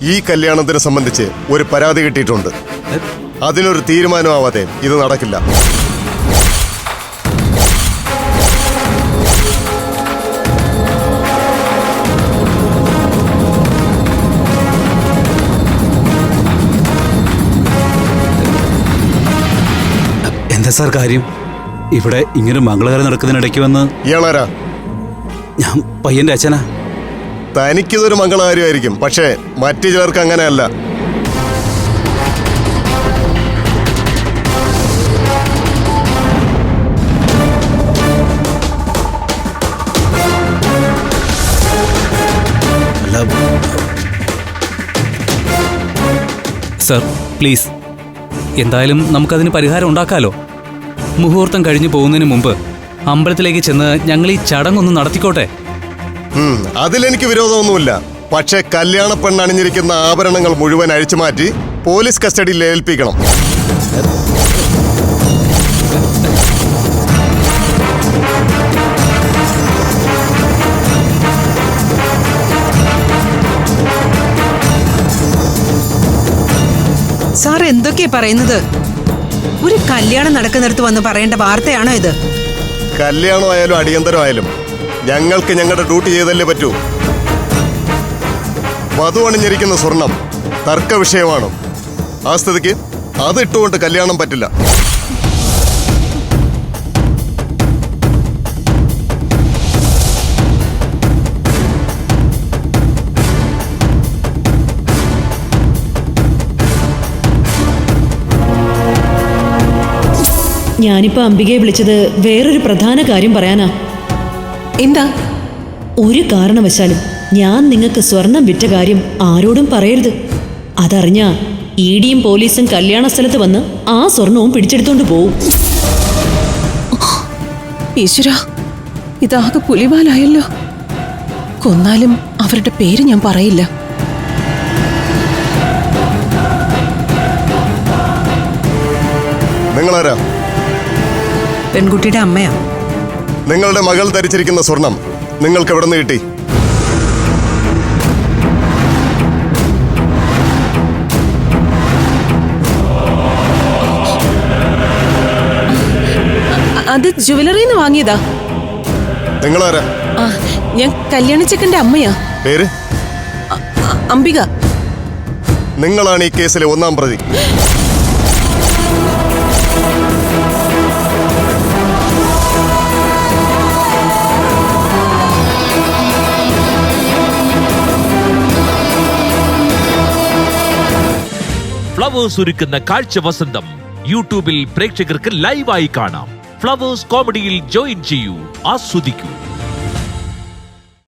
ഈ കല്യാണത്തിനെ സംബന്ധിച്ച് ഒരു പരാതി കിട്ടിയിട്ടുണ്ട്. അതിനൊരു തീരുമാനമാവാതെ ഇത് നടക്കില്ല. എന്താ സാർ കാര്യം? ഇവിടെ ഇങ്ങനെ മംഗളകരം നടക്കുന്നതിനിടയ്ക്ക് വന്ന് ഇയാളാരാ? ഞാൻ പയ്യന്റെ അച്ഛനാ. തനിക്കിതൊരു മംഗളകാര്യമായിരിക്കും, പക്ഷേ മറ്റു ചിലർക്ക് അങ്ങനെയല്ല. സർ പ്ലീസ്, എന്തായാലും നമുക്കതിന് പരിഹാരം ഉണ്ടാക്കാലോ. മുഹൂർത്തം കഴിഞ്ഞു പോകുന്നതിന് മുമ്പ് അമ്പലത്തിലേക്ക് ചെന്ന് ഞങ്ങൾ ഈ ചടങ്ങൊന്ന് നടത്തിക്കോട്ടെ. അതിലെനിക്ക് വിരോധമൊന്നുമില്ല. പക്ഷേ കല്യാണ പെണ്ണണിഞ്ഞിരിക്കുന്ന ആഭരണങ്ങൾ മുഴുവൻ അഴിച്ചുമാറ്റി പോലീസ് കസ്റ്റഡിയിൽ ഏൽപ്പിക്കണം. സാർ എന്തൊക്കെയാ പറയുന്നത്? ഒരു കല്യാണം നടക്കുന്നിടത്ത് വന്ന് പറയേണ്ട വാർത്തയാണോ ഇത്? കല്യാണമായാലും അടിയന്തരമായാലും ഞങ്ങൾക്ക് ഞങ്ങളുടെ ഡ്യൂട്ടി ചെയ്തല്ലേ പറ്റൂ. വധു അണിഞ്ഞിരിക്കുന്ന സ്വർണം തർക്ക വിഷയമാണ്. ആ സ്ഥിതിക്ക് അതിട്ടുകൊണ്ട് കല്യാണം പറ്റില്ല. ഞാനിപ്പോ അംബികയെ വിളിച്ചത് വേറൊരു പ്രധാന കാര്യം പറയാനാ. എന്താ? ഒരു കാരണവശാലും ഞാൻ നിങ്ങൾക്ക് സ്വർണം വിറ്റ കാര്യം ആരോടും പറയരുത്. അതറിഞ്ഞാ ഇഡിയും പോലീസും കല്യാണ സ്ഥലത്ത് വന്ന് ആ സ്വർണവും പിടിച്ചെടുത്തോണ്ട് പോവും. ഈശ്വരാ, ഇതാകെ പുലിവാലായല്ലോ. കൊന്നാലും അവരുടെ പേര് ഞാൻ പറയില്ല. നിങ്ങളാരാ? പെൺകുട്ടിയുടെ അമ്മയാ. നിങ്ങളുടെ മകൾ ധരിച്ചിരിക്കുന്ന സ്വർണം നിങ്ങൾക്ക് എവിടെ നിന്ന് കിട്ടി? അത് ജുവലറിന്ന് വാങ്ങിയതാ. നിങ്ങളാരാ? ഞാൻ കല്യാണച്ചക്കന്റെ അമ്മയാ. പേര്? അംബിക. നിങ്ങളാണ് ഈ കേസിലെ ഒന്നാം പ്രതി. ഫ്ലവേഴ്സ് ഒരുക്കുന്ന കാഴ്ച വസന്തം യൂട്യൂബിൽ പ്രേക്ഷകർക്ക് ലൈവായി കാണാം. ഫ്ലവേഴ്സ് കോമഡിയിൽ ജോയിൻ ചെയ്യൂ, ആസ്വദിക്കൂ.